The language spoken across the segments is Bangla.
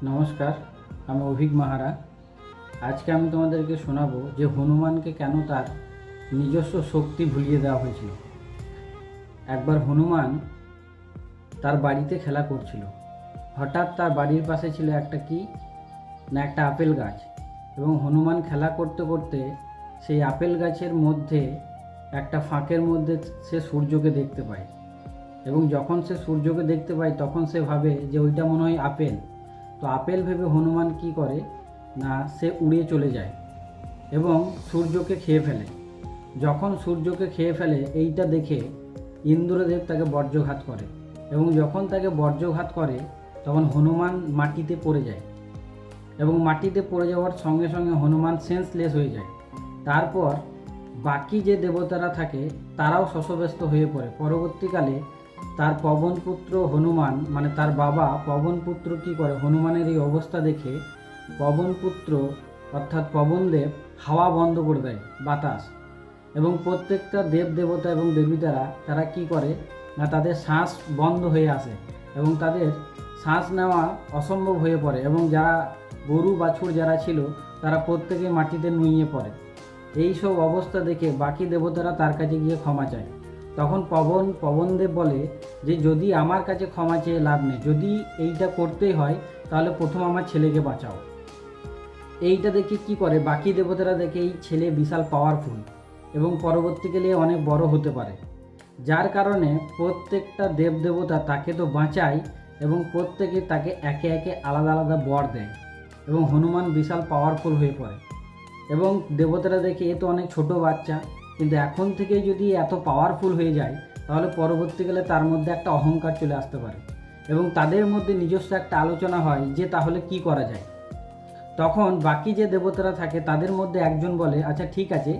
নমস্কার, আমি অভিক মাহারা। আজকে আমি তোমাদেরকে শোনাবো যে হনুমানকে কেন তার নিজস্ব শক্তি ভুলিয়ে দেওয়া হয়েছিল। একবার হনুমান তার বাড়িতে খেলা করছিল। হঠাৎ তার বাড়ির পাশে ছিল একটা আপেল গাছ, এবং হনুমান খেলা করতে করতে সেই আপেল গাছের মধ্যে একটা ফাঁকের মধ্যে সে সূর্যকে দেখতে পায়। এবং যখন সে সূর্যকে দেখতে পায় তখন সে ভাবে যে ওইটা মনে হয় আপেল। তো আপেল ভেবে হনুমান কি করে না, সে উড়ে চলে যায় এবং সূর্যকে খেয়ে ফেলে। যখন সূর্যকে খেয়ে ফেলে এইটা দেখে ইন্দ্রদেব তাকে বজ্রঘাত করে, এবং যখন তাকে বজ্রঘাত করে তখন হনুমান মাটিতে পড়ে যায়, এবং মাটিতে পড়ে যাওয়ার সঙ্গে সঙ্গে হনুমান সেন্সলেস হয়ে যায়। তারপর বাকি যে দেবতারা থাকে তারাও শশব্যস্ত হয়ে পড়ে। পরবর্তীকালে তার পবনপুত্র হনুমান, মানে তার বাবা পবনপুত্র কি করে, হনুমানের এই অবস্থা দেখে পবনপুত্র অর্থাৎ পবনদেব হাওয়া বন্ধ করে দেয়, বাতাস। এবং প্রত্যেকটা দেব দেবতা এবং দেবীতারা তারা কি করে না, তাদের শ্বাস বন্ধ হয়ে আসে এবং তাদের শ্বাস নেওয়া অসম্ভব হয়ে পড়ে, এবং যারা গরু বাছুর যারা ছিল তারা প্রত্যেকে মাটিতে নুইয়ে পড়ে। এই সব অবস্থা দেখে বাকি দেবতারা তার কাছে গিয়ে ক্ষমা চায়। তখন পবনদেব বলে যে যদি আমার কাছে ক্ষমা চেয়ে লাভ নেই, যদি এইটা করতেই হয় তাহলে প্রথম আমার ছেলেকে বাঁচাও। এইটা দেখে কি করে বাকি দেবতারা দেখে এই ছেলে বিশাল পাওয়ারফুল এবং পরবর্তীকালে অনেক বড় হতে পারে, যার কারণে প্রত্যেকটা দেবদেবতা তাকে তো বাঁচায় এবং প্রত্যেকে তাকে একে একে আলাদা আলাদা বর দেয়, এবং হনুমান বিশাল পাওয়ারফুল হয়ে পড়ে। এবং দেবতারা দেখে এ তো অনেক ছোট বাচ্চা, কিন্তু এখন থেকে যদি এত পাওয়ারফুল হয়ে যায় তাহলে পরবর্তীকালে তার মধ্যে একটা অহংকার চলে আসতে পারে, এবং তাদের মধ্যে নিজস্ব একটা আলোচনা হয় যে তাহলে কি করা যায়। তখন বাকি যে দেবতারা থাকে তাদের মধ্যে একজন বলে, আচ্ছা ঠিক আছে,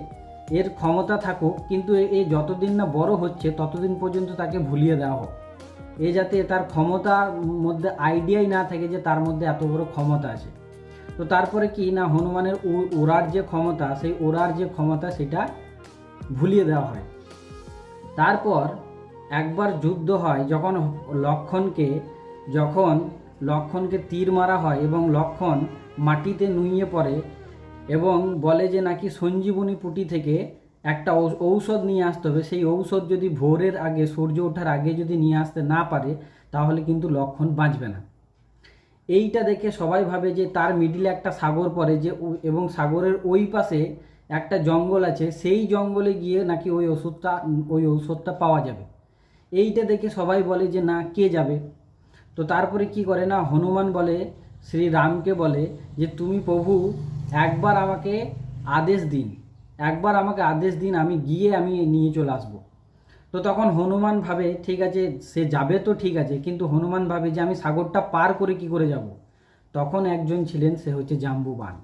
এর ক্ষমতা থাকুক, কিন্তু এ যতদিন না বড় হচ্ছে ততদিন পর্যন্ত তাকে ভুলিয়ে দেওয়া হোক। এ যাতে তার ক্ষমতার মধ্যে আইডিয়াই না থাকে যে তার মধ্যে এত বড় ক্ষমতা আছে। তো তারপরে কি না, হনুমানের ওড়ার যে ক্ষমতা, সেই ওড়ার যে ক্ষমতা সেটা ভুলিয়ে দেওয়া হয়। তারপর একবার যুদ্ধ হয়, যখন লক্ষণকে তীর মারা হয় এবং লক্ষণ মাটিতে নুইয়ে পড়ে, এবং বলে যে নাকি সঞ্জীবনী পুঁটি থেকে একটা ঔষধ নিয়ে আসতে হবে। সেই ঔষধ যদি ভোরের আগে, সূর্য ওঠার আগে যদি নিয়ে আসতে না পারে তাহলে কিন্তু লক্ষণ বাঁচবে না। এইটা দেখে সবাই ভাবে যে তার মিডিলে একটা সাগর পড়ে, এবং সাগরের ওই পাশে একটা জঙ্গল আছে, সেই জঙ্গলে গিয়ে নাকি ওই ঔষধটা পাওয়া যাবে। এইটা দেখে সবাই বলে যে না, কে যাবে। তো তারপরে কি করে না, হনুমান বলে শ্রীরামকে বলে যে তুমি প্রভু একবার আমাকে আদেশ দিন, আমি গিয়ে নিয়ে চলে আসবো। তো তখন হনুমান ভাবে ঠিক আছে, সে যাবে তো ঠিক আছে, কিন্তু হনুমান ভাবে যে আমি সাগরটা পার করে কি করে যাব। তখন একজন ছিলেন, সে হচ্ছে জাম্বুবান।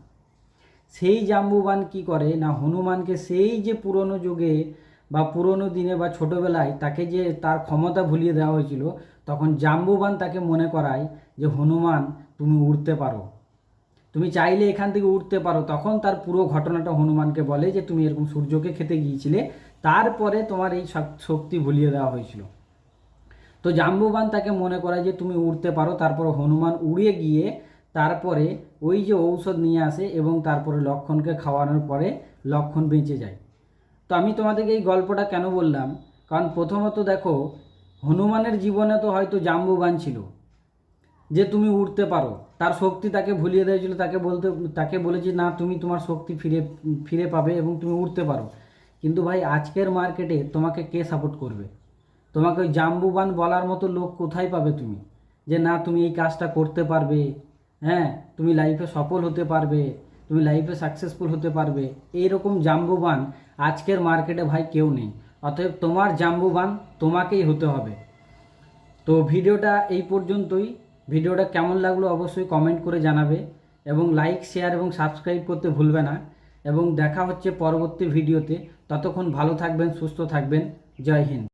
সেই জাম্বুবান কি করে না, হনুমানকে সেই যে পুরনো যুগে বা পুরনো দিনে বা ছোটোবেলায় তাকে যে তার ক্ষমতা ভুলিয়ে দেওয়া হয়েছিল, তখন জাম্বুবান তাকে মনে করায় যে হনুমান তুমি উড়তে পারো, তুমি চাইলে এখান থেকে উঠতে পারো। তখন তার পুরো ঘটনাটা হনুমানকে বলে যে তুমি এরকম সূর্যকে খেতে গিয়েছিলে, তারপরে তোমার এই শক্তি ভুলিয়ে দেওয়া হয়েছিল। তো জাম্বুবান তাকে মনে করায় যে তুমি উঠতে পারো। তারপর হনুমান উড়ে গিয়ে তারপরে ওই যে ঔষধ নিয়ে আসে, এবং তারপরে লক্ষণকে খাওয়ানোর পরে লক্ষণ বেঁচে যায়। তো আমি তোমাদেরকে এই গল্পটা কেন বললাম, কারণ প্রথমত দেখো, হনুমানের জীবনে তো হয়তো জাম্বুবান ছিল যে তুমি উঠতে পারো, তার শক্তি তাকে ভুলিয়ে দিয়েছিল, তাকে বলেছি না তুমি তোমার শক্তি ফিরে পাবে এবং তুমি উঠতে পারো। কিন্তু ভাই আজকের মার্কেটে তোমাকে কে সাপোর্ট করবে? তোমাকে ওই জাম্বুবান বলার মতো লোক কোথায় পাবে তুমি, যে না তুমি এই কাজটা করতে পারবে, হ্যাঁ তুমি লাইফে সফল হতে পারবে, তুমি লাইফে সাকসেসফুল হতে পারবে। এইরকম জাম্বুবান আজকের মার্কেটে ভাই কেউ নেই। অতএব তোমার জাম্বুবান তোমাকেই হতে হবে। তো ভিডিওটা এই পর্যন্তই। ভিডিওটা কেমন লাগলো অবশ্যই কমেন্ট করে জানাবে, এবং লাইক, শেয়ার এবং সাবস্ক্রাইব করতে ভুলবে না। এবং দেখা হচ্ছে পরবর্তী ভিডিওতে। ততক্ষণ ভালো থাকবেন, সুস্থ থাকবেন। জয় হিন্দ।